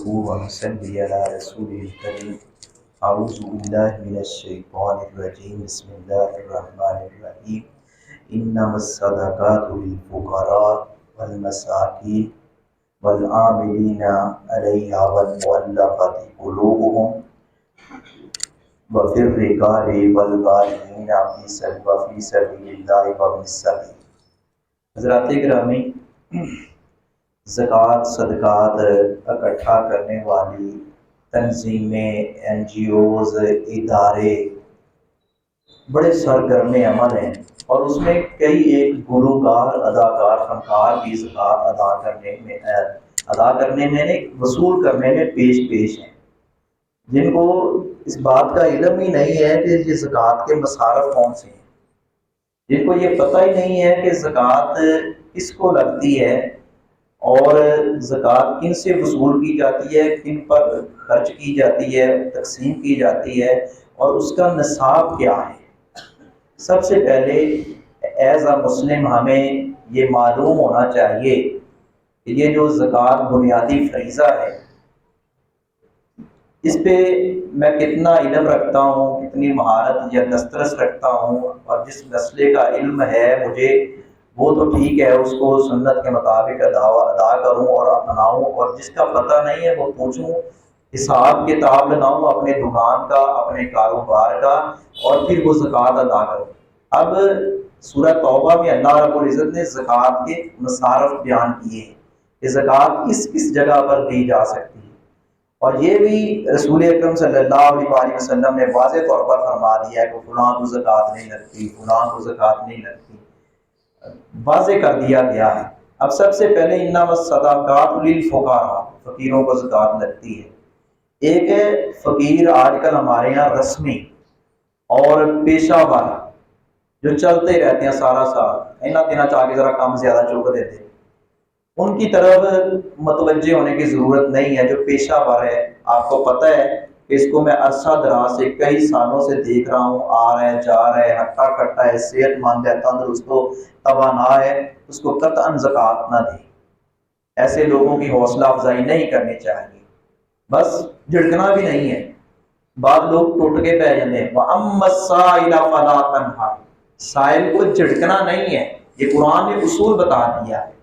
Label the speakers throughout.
Speaker 1: ونصلي على رسوله الكريم. أعوذ بالله من الشيطان الرجيم. بسم الله الرحمن الرحيم. إنما الصدقات للفقراء والمساكين والعاملين عليها والمؤلفة قلوبهم وفي الرقاب والغارمين وفي سبيل الله وابن السبيل. حضرات گرامی، زکوٰۃ صدقات اکٹھا کرنے والی تنظیمیں، این جی اوز، ادارے بڑے سرگرم عمل ہیں، اور اس میں کئی ایک گلوکار، اداکار، فنکار بھی زکوٰۃ ادا کرنے میں وصول کرنے میں پیش ہیں، جن کو اس بات کا علم ہی نہیں ہے کہ یہ زکوٰۃ کے مصارف کون سے ہیں، جن کو یہ پتہ ہی نہیں ہے کہ زکوٰۃ کس کو لگتی ہے اور زکوٰۃ کن سے وصول کی جاتی ہے، کن پر خرچ کی جاتی ہے، تقسیم کی جاتی ہے، اور اس کا نصاب کیا ہے۔ سب سے پہلے ایز اے مسلم ہمیں یہ معلوم ہونا چاہیے کہ یہ جو زکوٰۃ بنیادی فریضہ ہے، اس پہ میں کتنا علم رکھتا ہوں، کتنی مہارت یا دسترس رکھتا ہوں، اور جس مسئلے کا علم ہے مجھے وہ تو ٹھیک ہے، اس کو سنت کے مطابق ادا کروں اور اپناؤں، اور جس کا پتہ نہیں ہے وہ پوچھوں، حساب کتاب لگاؤں اپنے دکان کا، اپنے کاروبار کا، اور پھر وہ زکوٰۃ ادا کروں۔ اب سورہ توبہ میں اللہ رب العزت نے زکوٰۃ کے مصارف بیان کیے ہیں کہ زکوٰۃ کس کس جگہ پر دی جا سکتی ہے، اور یہ بھی رسول اکرم صلی اللہ علیہ وسلم نے واضح طور پر فرما دیا ہے کہ فلاں کو زکوٰۃ نہیں لگتی، فلاں کو زکوٰۃ نہیں لگتی، واضح کر دیا گیا ہے۔ اب سب سے پہلے انما الصدقات للفقراء، فقیروں کو زکوٰۃ لگتی ہے۔ ایک ہے فقیر آج کل ہمارے یہاں رسمی اور پیشہ ور جو چلتے رہتے ہیں سارا سال، اینا دینا چاہ کے ذرا کام زیادہ چوک دیتے ہیں، ان کی طرف متوجہ ہونے کی ضرورت نہیں ہے۔ جو پیشہ ور ہے، آپ کو پتہ ہے کہ اس کو میں عرصہ دراز سے کئی سالوں سے دیکھ رہا ہوں، آ رہا ہے، جا رہا ہے، ہٹا کٹا ہے، صحت مند ہے، تندرست ہو، توانا ہے، اس کو قطعاً زکوٰۃ نہ دیں۔ ایسے لوگوں کی حوصلہ افزائی نہیں کرنی چاہیے، بس جھڑکنا بھی نہیں ہے۔ بعض لوگ ٹوٹ کے بہ جاتے ہیں، وَأَمَّا السَّائِلَ فَلَا تَنْهَرْ، سائل کو جھڑکنا نہیں ہے، یہ قرآن نے اصول بتا دیا ہے۔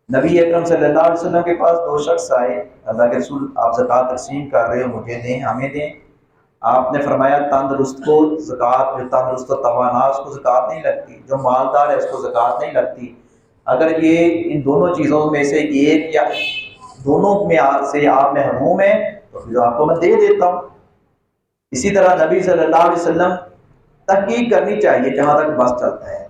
Speaker 1: نبی اکرم صلی اللہ علیہ وسلم کے پاس دو شخص آئے، اللہ کے رسول آپ زکوٰۃ تقسیم کر رہے ہو، مجھے دیں، ہمیں دیں۔ آپ نے فرمایا تندرست کو زکوٰۃ، جو تندرست و توانا اس کو زکوٰۃ نہیں لگتی، جو مالدار ہے اس کو زکوٰۃ نہیں لگتی۔ اگر یہ ان دونوں چیزوں میں سے ایک یا دونوں میں سے آپ محروم ہیں تو پھر آپ کو میں دے دیتا ہوں۔ اسی طرح نبی صلی اللہ علیہ وسلم تحقیق کرنی چاہیے جہاں تک بس چلتا ہے،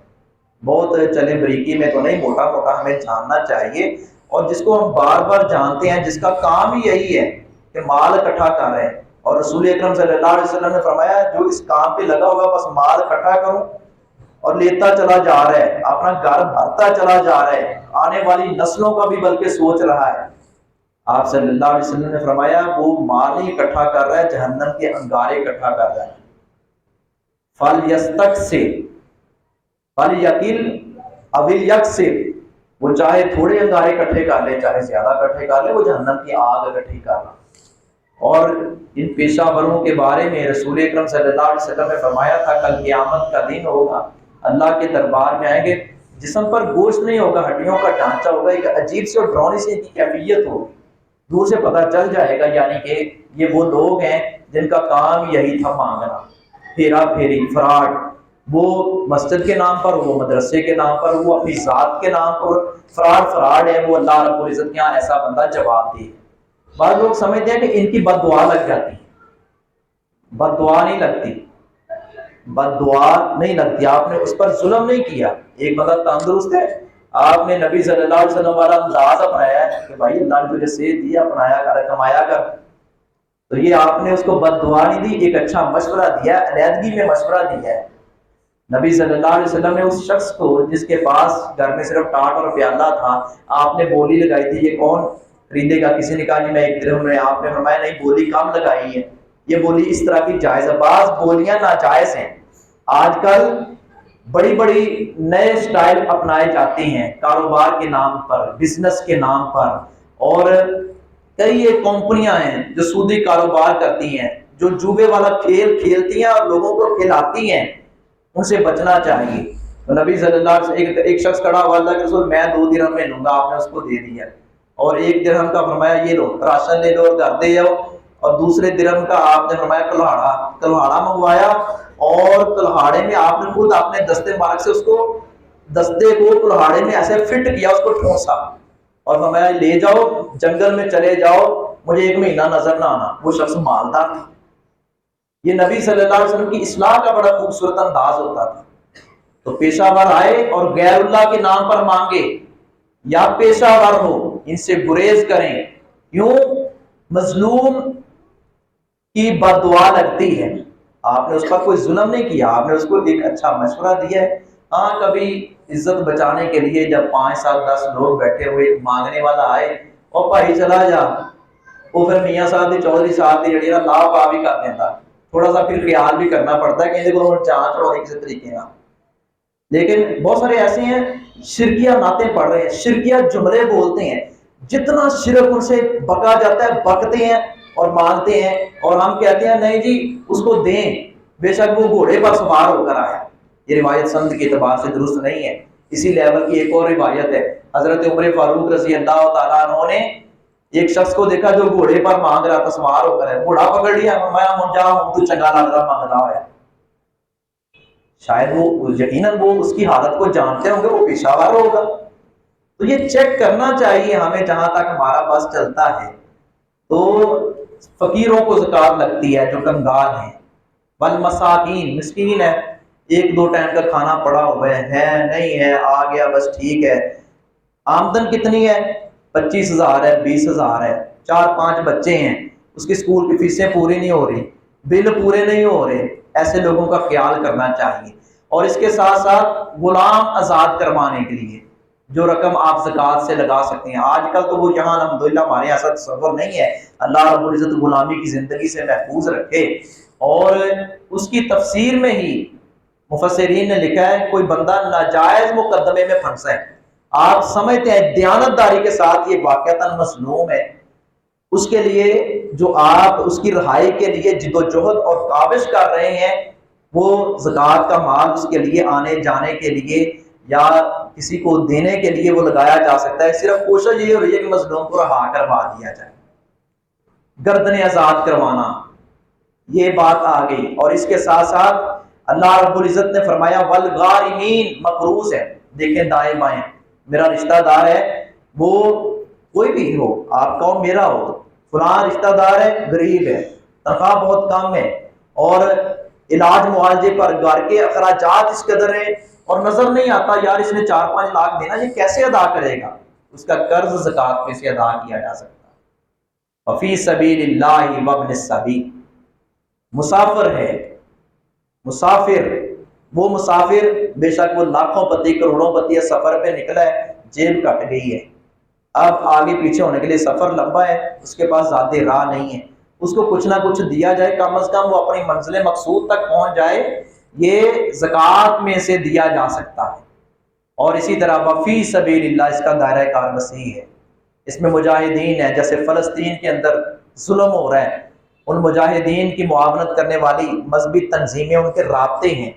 Speaker 1: بہت چلے بریکی میں تو نہیں، موٹا موٹا ہمیں جاننا چاہیے، اور جس کو ہم بار بار جانتے ہیں، جس کا کام ہی یہی ہے کہ مال اکٹھا کر رہے ہیں، اور رسول اکرم صلی اللہ علیہ وسلم نے فرمایا جو اس کام پہ لگا ہوگا بس مال اکٹھا کروں اور لیتا چلا جا رہا ہے، اپنا گھر بھرتا چلا جا رہا ہے، آنے والی نسلوں کا بھی بلکہ سوچ رہا ہے۔ آپ صلی اللہ علیہ وسلم نے فرمایا وہ مال ہی اکٹھا کر رہا ہے، جہنم کے انگارے اکٹھا کر رہا ہے۔ فَلْيَسْتَكْثِرْ فَلْيَقِلْ أَوْ لْيَكْثِرْ، وہ چاہے تھوڑے انگارے اکٹھے کر لے، چاہے زیادہ اکٹھے کر لے، وہ جہنم کی آگ اکٹھی کر رہا۔ اور ان پیشہ وروں کے بارے میں رسول اکرم صلی اللہ علیہ وسلم نے فرمایا تھا کل قیامت کا دن ہوگا، اللہ کے دربار میں آئیں گے، جسم پر گوشت نہیں ہوگا، ہڈیوں کا ڈھانچہ ہوگا، ایک عجیب سی اور ڈراؤنی سی کی کیفیت ہوگی، دور سے پتہ چل جائے گا یعنی کہ یہ وہ لوگ ہیں جن کا کام یہی تھا مانگنا، پھیرا پھیری، فراڈ، وہ مسجد کے نام پر، وہ مدرسے کے نام پر، وہ اپنی ذات کے نام پر فراڈ ہے، وہ اللہ رب العزت کے یہاں ایسا بندہ جواب دے۔ بعض لوگ سمجھتے ہیں کہ ان کی بد دعا لگ جاتی ہے، بد دعا نہیں لگتی، بد دعا نہیں لگتی، آپ نے اس پر ظلم نہیں کیا۔ ایک بندہ تندرست ہے، آپ نے نبی صلی اللہ علیہ وسلم والا انداز اپنایا ہے کہ بھائی اللہ نے تجھے صحت دی، اپنایا کر، کمایا کر، تو یہ آپ نے اس کو بد دعا نہیں دی، ایک اچھا مشورہ دیا، علیحدگی میں مشورہ دیا ہے۔ نبی صلی اللہ علیہ وسلم نے اس شخص کو جس کے پاس گھر میں صرف ٹاٹ اور پیالہ تھا، آپ نے بولی لگائی تھی، یہ کون خریدے گا؟ کسی نے کہا جی میں 1 درہم میں، آپ نے فرمایا نہیں، بولی کم لگائی ہے، یہ بولی اس طرح کی جائز ہے۔ بعض بولیاں ناجائز ہیں، آج کل بڑی بڑی نئے سٹائل اپنائے جاتے ہیں کاروبار کے نام پر، بزنس کے نام پر، اور کئی ایک کمپنیاں ہیں جو سودی کاروبار کرتی ہیں، جو جوے والا کھیل کھیلتی ہیں اور لوگوں کو کھلاتی ہیں، ان سے بچنا چاہیے۔ تو نبی صلی اللہ علیہ وسلم ایک شخص کھڑا ہوا، اللہ کے رسول میں 2 درہم میں لوں گا، آپ نے اس کو دے دیا، اور 1 درہم کا فرمایا یہ لو راشن لے لو اور گھر دے جاؤ، اور دوسرے درہم کا آپ نے فرمایا کلہاڑا منگوایا، اور کلہاڑے میں آپ نے خود اپنے دستے مبارک سے اس کو دستے کو کلہاڑے میں ایسے فٹ کیا، اس کو ٹھونسا اور فرمایا لے جاؤ جنگل میں چلے جاؤ، مجھے 1 مہینہ نظر نہ آنا۔ وہ شخص مالدار تھا۔ یہ نبی صلی اللہ علیہ وسلم کی اصلاح کا بڑا خوبصورت انداز ہوتا تھا۔ تو پیشہ ور آئے اور غیر اللہ کے نام پر مانگے یا پیشہ ور ہو، ان سے گریز کریں، یوں مظلوم کی بد دعا لگتی ہے۔ آپ نے اس پر کوئی ظلم نہیں کیا، آپ نے اس کو ایک اچھا مشورہ دیا ہے۔ ہاں کبھی عزت بچانے کے لیے جب 5 7 10 لوگ بیٹھے ہوئے مانگنے والا آئے، اور بھائی چلا جا، وہ پھر میاں صاحب دی چودھری صاحب دی جڑی نا لا پا بھی کر دیتا، تھوڑا سا پھر خیال بھی کرنا پڑتا ہے کہ دیکھو جانچ چڑھائی کسی طریقے کا۔ لیکن بہت سارے ایسے ہیں شرکیہ نعتیں پڑھ رہے ہیں، شرکیہ جملے بولتے ہیں، جتنا شرک ان سے بکا جاتا ہے بکتے ہیں اور مانگتے ہیں، اور ہم کہتے ہیں نہیں جی اس کو دیں، بے شک وہ گھوڑے پر سوار ہو کر آیا۔ یہ روایت سند کے اعتبار سے درست نہیں ہے۔ اسی لیول کی ایک اور روایت ہے، حضرت عمر فاروق رضی اللہ تعالیٰ عنہ نے ایک شخص کو دیکھا جو گھوڑے پر مانگ رہا تھا، سوار ہو کر ہے، گھوڑا پکڑ لیا، فرمایا ہوں جا ہوں تو چنگا لگ رہا مانگ رہا ہے۔ شاید وہ یقیناً وہ اس کی حالت کو جانتے ہوں گے، وہ پیشہ ور ہوگا۔ تو یہ چیک کرنا چاہیے ہمیں جہاں تک ہمارا بس چلتا ہے۔ تو فقیروں کو زکوٰۃ لگتی ہے جو کنگال ہیں، والمساکین مسکین ہے، 1 2 ٹائم کا کھانا پڑا ہوا ہے نہیں ہے، آ گیا بس ٹھیک ہے۔ آمدن کتنی ہے؟ 25,000 ہے، 20,000 ہے، 4 5 بچے ہیں، اس کی اسکول کی فیسیں پوری نہیں ہو رہی، بل پورے نہیں ہو رہے، ایسے لوگوں کا خیال کرنا چاہیے۔ اور اس کے ساتھ ساتھ غلام آزاد کروانے کے لیے جو رقم آپ زکوٰۃ سے لگا سکتے ہیں، آج کل تو وہ یہاں الحمدللہ ہمارے ایسا تصور نہیں ہے، اللہ رب العزت غلامی کی زندگی سے محفوظ رکھے۔ اور اس کی تفسیر میں ہی مفسرین نے لکھا ہے کوئی بندہ ناجائز مقدمے میں پھنسا ہے، آپ سمجھتے ہیں دیانتداری کے ساتھ یہ واقعتاً مظلوم ہے، اس کے لیے جو آپ اس کی رہائی کے لیے جد و جہد اور کاوش کر رہے ہیں، وہ زکوٰۃ کا مال اس کے لیے آنے جانے کے لیے یا کسی کو دینے کے لیے وہ لگایا جا سکتا ہے۔ صرف کوشش یہ ہو رہی ہے کہ مظلوم کو رہا کروا دیا جائے، گردنیں آزاد کروانا، یہ بات آ گئی۔ اور اس کے ساتھ ساتھ اللہ رب العزت نے فرمایا والغارمین، مقروض ہے، دیکھیں دائیں بائیں، میرا رشتہ دار ہے، وہ کوئی بھی ہو، آپ کا ہو میرا ہو، فلاں رشتہ دار ہے غریب ہے، تنخواہ بہت کم ہے، اور علاج معالجے پر گھر کے اخراجات اس قدر ہیں، اور نظر نہیں آتا یار اس نے 4 5 لاکھ دینا، یہ کیسے ادا کرے گا؟ اس کا قرض زکوٰۃ میں سے ادا کیا جا سکتا ہے۔ وفی سبیل اللہ وابن السبیل، مسافر ہے، مسافر، وہ مسافر بے شک وہ لاکھوں پتی کروڑوں پتی سفر پہ نکلا ہے، جیب کٹ گئی ہے، اب آگے پیچھے ہونے کے لیے سفر لمبا ہے، اس کے پاس زیادہ راہ نہیں ہے، اس کو کچھ نہ کچھ دیا جائے، کم از کم وہ اپنی منزل مقصود تک پہنچ جائے، یہ زکوٰۃ میں سے دیا جا سکتا ہے۔ اور اسی طرح وفی سبیل اللہ، اس کا دائرہ کار وسیع ہے، اس میں مجاہدین ہیں، جیسے فلسطین کے اندر ظلم ہو رہا ہے، ان مجاہدین کی معاونت کرنے والی مذہبی تنظیمیں، ان کے رابطے ہیں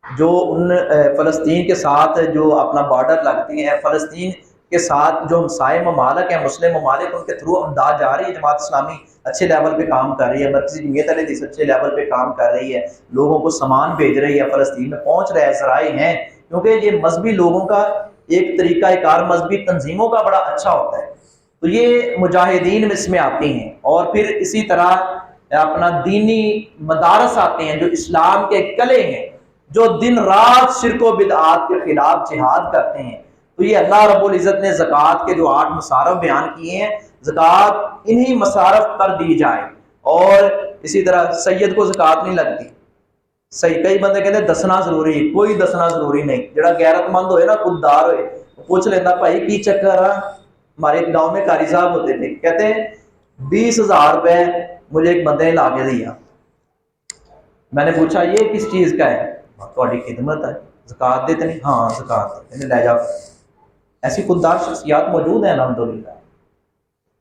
Speaker 1: جو ان فلسطین کے ساتھ جو اپنا بارڈر لگتی ہیں، فلسطین کے ساتھ جو ہمسائے ممالک ہیں مسلم ممالک، ان کے تھرو امداد جا رہی ہے، جماعت اسلامی اچھے لیول پہ کام کر رہی ہے، مرکزی جمعیت اہل حدیث اچھے لیول پہ کام کر رہی ہے، لوگوں کو سامان بھیج رہی ہے، فلسطین میں پہنچ رہے ہیں، ذرائع ہیں، کیونکہ یہ مذہبی لوگوں کا ایک طریقہ کار مذہبی تنظیموں کا بڑا اچھا ہوتا ہے، تو یہ مجاہدین اس میں آتے ہیں۔ اور پھر اسی طرح اپنا دینی مدارس آتے ہیں جو اسلام کے قلعے ہیں، جو دن رات شرک و بدعات کے خلاف جہاد کرتے ہیں۔ تو یہ اللہ رب العزت نے زکوٰۃ کے جو 8 مصارف بیان کیے ہیں، زکوٰۃ انہی مصارف پر دی جائے۔ اور اسی طرح سید کو زکوٰۃ نہیں لگتی، صحیح، کئی بندے کہتے ہیں دسنا ضروری ہے، کوئی دسنا ضروری نہیں، جڑا غیرت مند ہوئے نا، خوددار ہوئے، پوچھ لیتا بھائی کی چکر ہے۔ ہمارے ایک گاؤں میں قاری صاحب ہوتے تھے، کہتے ہیں 20,000 روپے مجھے ایک بندے نے لا کے دیا، میں نے پوچھا یہ کس چیز کا ہے؟ تھوڑی خدمت ہے، زکوٰۃ دیتے نہیں؟ ہاں زکوٰۃ دیتے، لے جاؤ۔ ایسی خوددار شخصیات موجود ہیں الحمدللہ۔